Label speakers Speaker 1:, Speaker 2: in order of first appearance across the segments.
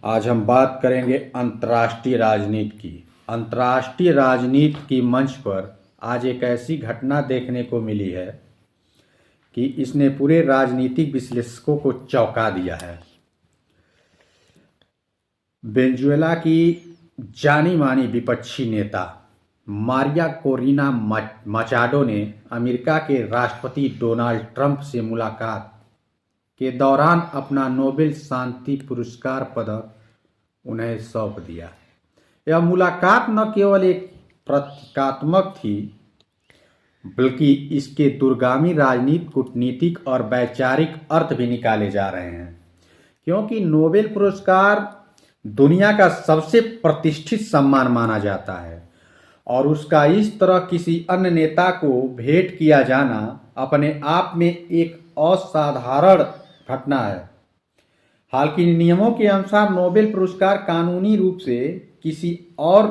Speaker 1: आज हम बात करेंगे अंतर्राष्ट्रीय राजनीति की। अंतर्राष्ट्रीय राजनीति की मंच पर आज एक ऐसी घटना देखने को मिली है कि इसने पूरे राजनीतिक विश्लेषकों को चौंका दिया है। वेनेजुएला की जानी मानी विपक्षी नेता मारिया कोरिना मचाडो ने अमेरिका के राष्ट्रपति डोनाल्ड ट्रंप से मुलाकात के दौरान अपना नोबेल शांति पुरस्कार पदक उन्हें सौंप दिया। यह मुलाकात न केवल एक प्रतीकात्मक थी बल्कि इसके दूरगामी राजनीतिक, कूटनीतिक और वैचारिक अर्थ भी निकाले जा रहे हैं, क्योंकि नोबेल पुरस्कार दुनिया का सबसे प्रतिष्ठित सम्मान माना जाता है और उसका इस तरह किसी अन्य नेता को भेंट किया जाना अपने आप में एक असाधारण घटना है। हालांकि नियमों के अनुसार नोबेल पुरस्कार कानूनी रूप से किसी और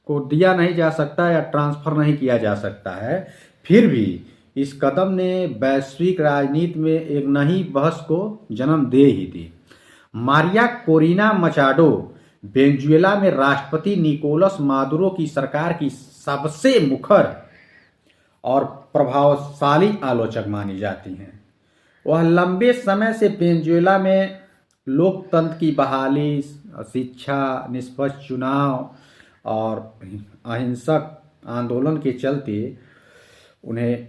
Speaker 1: को दिया नहीं जा सकता या ट्रांसफर नहीं किया जा सकता है, फिर भी इस कदम ने वैश्विक राजनीति में एक नई बहस को जन्म दे ही दी। मारिया कोरिना मचाडो वेनेजुएला में राष्ट्रपति निकोलस मादुरो की सरकार की सबसे मुखर और प्रभावशाली आलोचक मानी जाती हैं। वह लंबे समय से वेनेजुएला में लोकतंत्र की बहाली, शिक्षा, निष्पक्ष चुनाव और अहिंसक आंदोलन के चलते उन्हें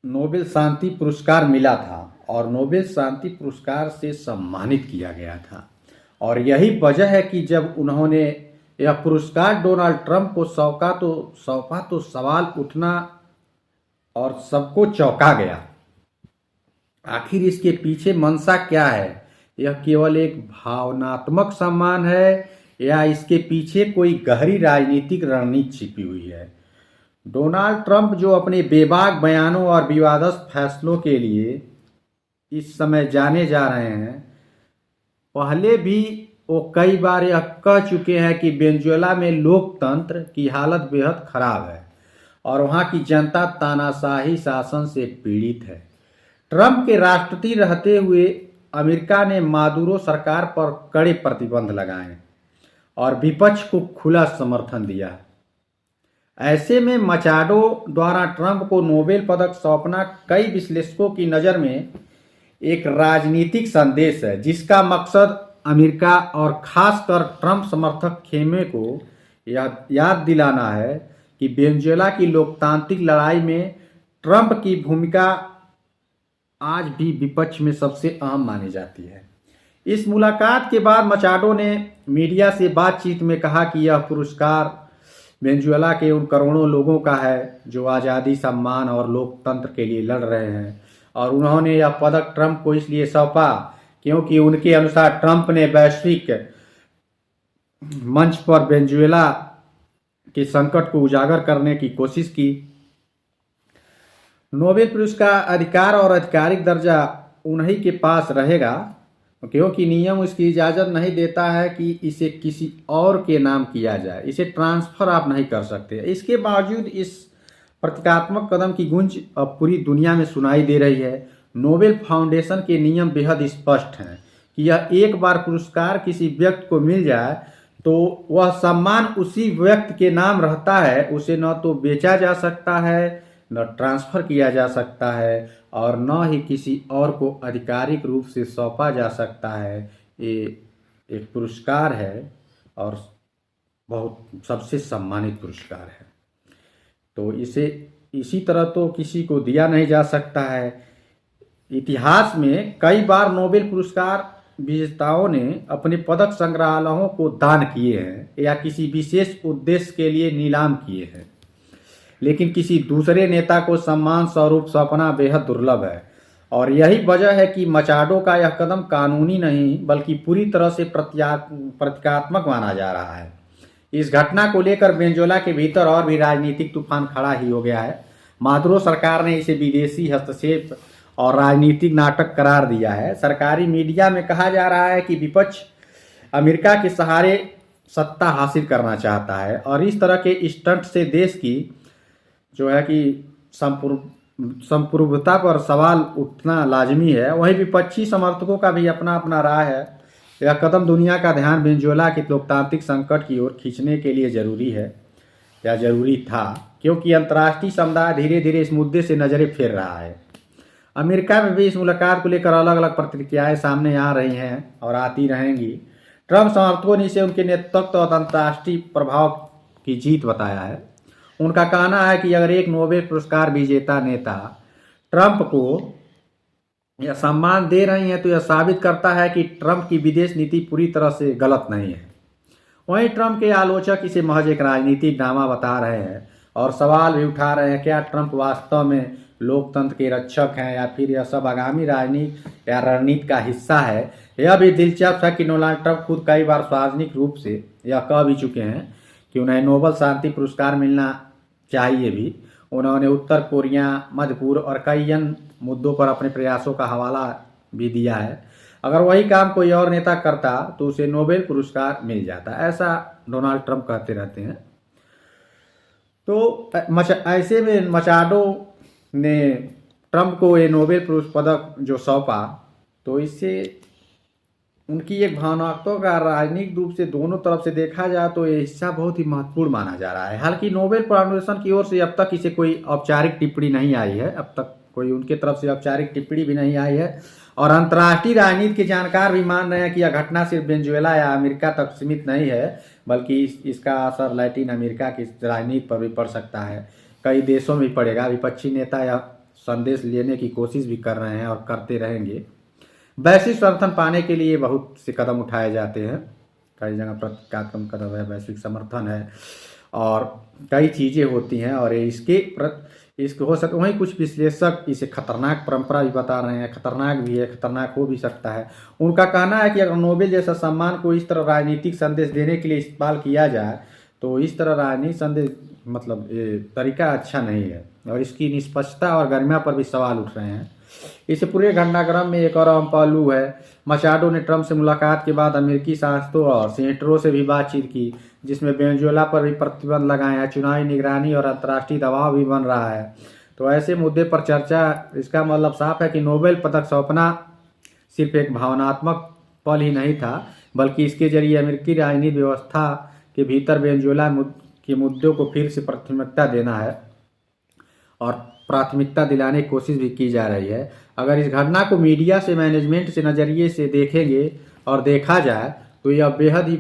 Speaker 1: नोबेल शांति पुरस्कार मिला था और नोबेल शांति पुरस्कार से सम्मानित किया गया था। और यही वजह है कि जब उन्होंने यह पुरस्कार डोनाल्ड ट्रंप को सौंपा तो सवाल उठना और सबको चौंका गया। आखिर इसके पीछे मंशा क्या है? यह केवल एक भावनात्मक सम्मान है या इसके पीछे कोई गहरी राजनीतिक रणनीति छिपी हुई है? डोनाल्ड ट्रंप जो अपने बेबाक बयानों और विवादास्पद फैसलों के लिए इस समय जाने जा रहे हैं, पहले भी वो कई बार यह कह चुके हैं कि वेनेजुएला में लोकतंत्र की हालत बेहद खराब है और वहाँ की जनता तानाशाही शासन से पीड़ित है। ट्रंप के राष्ट्रपति रहते हुए अमेरिका ने मादुरो सरकार पर कड़े प्रतिबंध लगाए और विपक्ष को खुला समर्थन दिया। ऐसे में मचाडो द्वारा ट्रंप को नोबेल पदक सौंपना कई विश्लेषकों की नज़र में एक राजनीतिक संदेश है, जिसका मकसद अमेरिका और खासकर ट्रंप समर्थक खेमे को याद दिलाना है कि वेनेजुएला की लोकतांत्रिक लड़ाई में ट्रंप की भूमिका आज भी विपक्ष में सबसे अहम मानी जाती है। इस मुलाकात के बाद मचाडो ने मीडिया से बातचीत में कहा कि यह पुरस्कार वेनेजुएला के उन करोड़ों लोगों का है जो आज़ादी, सम्मान और लोकतंत्र के लिए लड़ रहे हैं और उन्होंने यह पदक ट्रंप को इसलिए सौंपा क्योंकि उनके अनुसार ट्रंप ने वैश्विक मंच पर वेनेजुएला के संकट को उजागर करने की कोशिश की। नोबेल पुरस्कार अधिकार और आधिकारिक दर्जा उन्हीं के पास रहेगा क्योंकि नियम उसकी इजाज़त नहीं देता है कि इसे किसी और के नाम किया जाए। इसे ट्रांसफ़र आप नहीं कर सकते। इसके बावजूद इस प्रतीकात्मक कदम की गूंज अब पूरी दुनिया में सुनाई दे रही है। नोबेल फाउंडेशन के नियम बेहद स्पष्ट हैं कि यह एक बार पुरस्कार किसी व्यक्ति को मिल जाए तो वह सम्मान उसी व्यक्ति के नाम रहता है। उसे न तो बेचा जा सकता है, न ट्रांसफ़र किया जा सकता है और न ही किसी और को आधिकारिक रूप से सौंपा जा सकता है। ये एक पुरस्कार है और बहुत सबसे सम्मानित पुरस्कार है, तो इसे इसी तरह तो किसी को दिया नहीं जा सकता है। इतिहास में कई बार नोबेल पुरस्कार विजेताओं ने अपने पदक संग्रहालयों को दान किए हैं या किसी विशेष उद्देश्य के लिए नीलाम किए हैं, लेकिन किसी दूसरे नेता को सम्मान स्वरूप सौंपना बेहद दुर्लभ है। और यही वजह है कि मचाडो का यह कदम कानूनी नहीं बल्कि पूरी तरह से प्रतीकात्मक माना जा रहा है। इस घटना को लेकर वेनेजुएला के भीतर और भी राजनीतिक तूफान खड़ा ही हो गया है। मादुरो सरकार ने इसे विदेशी हस्तक्षेप और राजनीतिक नाटक करार दिया है। सरकारी मीडिया में कहा जा रहा है कि विपक्ष अमेरिका के सहारे सत्ता हासिल करना चाहता है और इस तरह के स्टंट से देश की जो है कि संप्रभुता पर सवाल उठना लाजमी है। वहीं विपक्षी समर्थकों का भी अपना अपना राय है यह कदम दुनिया का ध्यान वेनेजुएला के लोकतांत्रिक संकट की ओर खींचने के लिए जरूरी है या जरूरी था, क्योंकि अंतर्राष्ट्रीय समुदाय धीरे धीरे इस मुद्दे से नजरें फेर रहा है। अमेरिका में भी इस मुलाकात को लेकर अलग अलग प्रतिक्रियाएं सामने आ रही हैं और आती रहेंगी। ट्रंप समर्थकों ने इसे उनके नेतृत्व और अंतर्राष्ट्रीय प्रभाव की जीत बताया है। उनका कहना है कि अगर एक नोबेल पुरस्कार विजेता नेता ट्रंप को यह सम्मान दे रही हैं तो यह साबित करता है कि ट्रंप की विदेश नीति पूरी तरह से गलत नहीं है। वहीं ट्रंप के आलोचक इसे महज एक राजनीतिक ड्रामा बता रहे हैं और सवाल भी उठा रहे हैं, क्या ट्रंप वास्तव में लोकतंत्र के रक्षक हैं या फिर यह सब आगामी राजनीति या रणनीति का हिस्सा है। यह भी दिलचस्प है कि डोनाल्ड ट्रंप खुद कई बार सार्वजनिक रूप से यह कह भी चुके हैं कि उन्हें नोबेल शांति पुरस्कार मिलना चाहिए भी। उन्होंने उत्तर कोरिया, मध्य पूर्व और कई अन्य मुद्दों पर अपने प्रयासों का हवाला भी दिया है। अगर वही काम कोई और नेता करता तो उसे नोबेल पुरस्कार मिल जाता, ऐसा डोनाल्ड ट्रंप कहते रहते हैं। तो ऐसे में मचाडो ने ट्रंप को ये नोबेल पदक जो सौंपा, तो इससे उनकी एक भावनात्मक का राजनीतिक रूप से दोनों तरफ से देखा जाए तो ये हिस्सा बहुत ही महत्वपूर्ण माना जा रहा है। हालांकि नोबेल फाउंडेशन की ओर से अब तक इसे कोई औपचारिक टिप्पणी नहीं आई है, अब तक कोई उनके तरफ से औपचारिक टिप्पणी भी नहीं आई है। और अंतर्राष्ट्रीय राजनीति के जानकार भी मान रहे हैं कि यह घटना सिर्फ वेनेजुएला या अमेरिका तक सीमित नहीं है, बल्कि इसका असर लैटिन अमेरिका की राजनीति पर भी पड़ सकता है, कई देशों में भी पड़ेगा। विपक्षी नेता यह संदेश लेने की कोशिश भी कर रहे हैं और करते रहेंगे। वैश्विक समर्थन पाने के लिए बहुत से कदम उठाए जाते हैं, कई जगह प्रतीकात्मक कदम है, वैश्विक समर्थन है और कई चीज़ें होती हैं। और इसके हो सकता, वहीं कुछ विश्लेषक इसे खतरनाक परंपरा भी बता रहे हैं, खतरनाक भी है, खतरनाक हो भी सकता है। उनका कहना है कि अगर नोबेल जैसा सम्मान को इस तरह राजनीतिक संदेश देने के लिए इस्तेमाल किया जाए तो इस तरह राजनीतिक संदेश मतलब ये तरीका अच्छा नहीं है और इसकी निष्पक्षता और गरिमा पर भी सवाल उठ रहे हैं। इस पूरे घटनाक्रम में एक और अहम पहलू है। मचाडो ने ट्रंप से मुलाकात के बाद अमेरिकी सांसदों और सीनेटरों से भी बातचीत की, जिसमें वेनेजुएला पर भी प्रतिबंध लगाए हैं, चुनावी निगरानी और अंतर्राष्ट्रीय दबाव भी बन रहा है। तो ऐसे मुद्दे पर चर्चा, इसका मतलब साफ है कि नोबेल पदक सौंपना सिर्फ एक भावनात्मक पल ही नहीं था, बल्कि इसके जरिए अमेरिकी राजनीतिक व्यवस्था के भीतर वेनेजुएला के मुद्दों को फिर से प्राथमिकता देना है और प्राथमिकता दिलाने की कोशिश भी की जा रही है। अगर इस घटना को मीडिया से, मैनेजमेंट से नज़रिए से देखेंगे और देखा जाए तो यह बेहद ही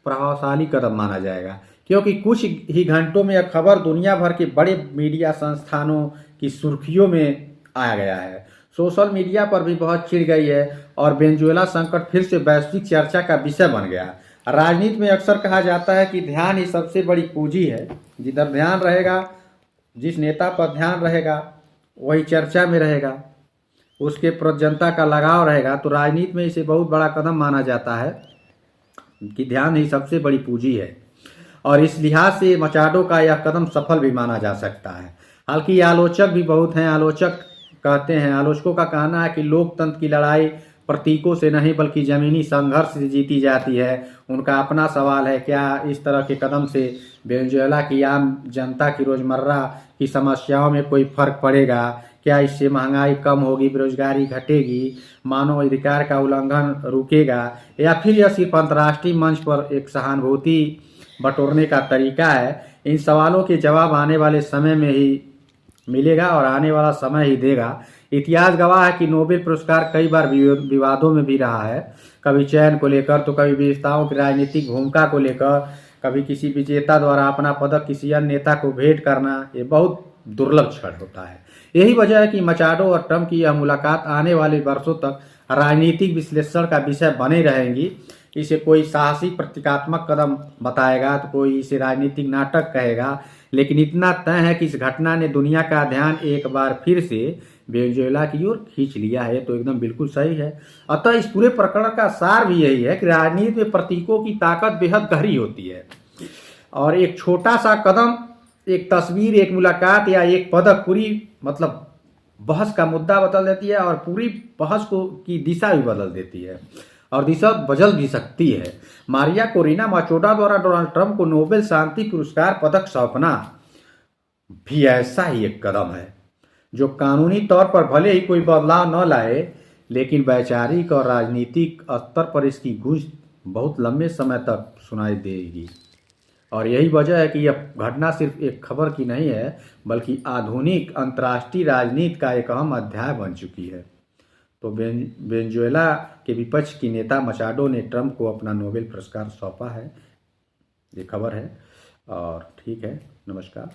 Speaker 1: प्रभावशाली कदम माना जाएगा, क्योंकि कुछ ही घंटों में यह खबर दुनिया भर के बड़े मीडिया संस्थानों की सुर्खियों में आ गया है। सोशल मीडिया पर भी बहुत छिड़ गई है और वेनेजुएला संकट फिर से वैश्विक चर्चा का विषय बन गया। राजनीति में अक्सर कहा जाता है कि ध्यान ही सबसे बड़ी पूंजी है। जिधर ध्यान रहेगा, जिस नेता पर ध्यान रहेगा वही चर्चा में रहेगा, उसके प्रति जनता का लगाव रहेगा। तो राजनीति में इसे बहुत बड़ा कदम माना जाता है कि ध्यान ही सबसे बड़ी पूंजी है और इस लिहाज से मचाडो का यह कदम सफल भी माना जा सकता है। हालांकि आलोचक भी बहुत हैं। आलोचकों का कहना है कि लोकतंत्र की लड़ाई प्रतीकों से नहीं बल्कि जमीनी संघर्ष से जीती जाती है। उनका अपना सवाल है, क्या इस तरह के कदम से वेनेजुएला की आम जनता की रोजमर्रा की समस्याओं में कोई फर्क पड़ेगा? क्या इससे महंगाई कम होगी, बेरोजगारी घटेगी, मानव अधिकार का उल्लंघन रुकेगा, या फिर यह सिर्फ अंतर्राष्ट्रीय मंच पर एक सहानुभूति बटोरने का तरीका है? इन सवालों के जवाब आने वाले समय में ही मिलेगा और आने वाला समय ही देगा। इतिहास गवाह है कि नोबेल पुरस्कार कई बार विवादों में भी रहा है, कभी चयन को लेकर तो कभी विजेताओं की राजनीतिक भूमिका को लेकर, कभी किसी विजेता द्वारा अपना पदक किसी अन्य नेता को भेंट करना। ये बहुत दुर्लभ क्षण होता है। यही वजह है कि मचाडो और ट्रंप की यह मुलाकात आने वाले वर्षों तक राजनीतिक विश्लेषण का विषय बने रहेंगी। इसे कोई साहसी प्रतीकात्मक कदम बताएगा तो कोई इसे राजनीतिक नाटक कहेगा, लेकिन इतना तय है कि इस घटना ने दुनिया का ध्यान एक बार फिर से वेनेजुएला की ओर खींच लिया है। तो एकदम बिल्कुल सही है। अतः इस पूरे प्रकरण का सार भी यही है कि राजनीति में प्रतीकों की ताकत बेहद गहरी होती है और एक छोटा सा कदम, एक तस्वीर, एक मुलाकात या एक पदक पूरी मतलब बहस का मुद्दा बदल देती है और पूरी बहस को की दिशा भी बदल देती है और दिशा बदल भी सकती है। मारिया कोरिना माचोडा द्वारा डोनाल्ड ट्रंप को नोबेल शांति पुरस्कार पदक सौंपना भी ऐसा ही एक कदम है जो कानूनी तौर पर भले ही कोई बदलाव न लाए, लेकिन वैचारिक और राजनीतिक स्तर पर इसकी गूंज बहुत लंबे समय तक सुनाई देगी। और यही वजह है कि यह घटना सिर्फ एक खबर की नहीं है, बल्कि आधुनिक अंतर्राष्ट्रीय राजनीति का एक अहम अध्याय बन चुकी है। तो वेनेजुएला के विपक्ष की नेता मचाडो ने ट्रंप को अपना नोबेल पुरस्कार सौंपा है, ये खबर है। और ठीक है, नमस्कार।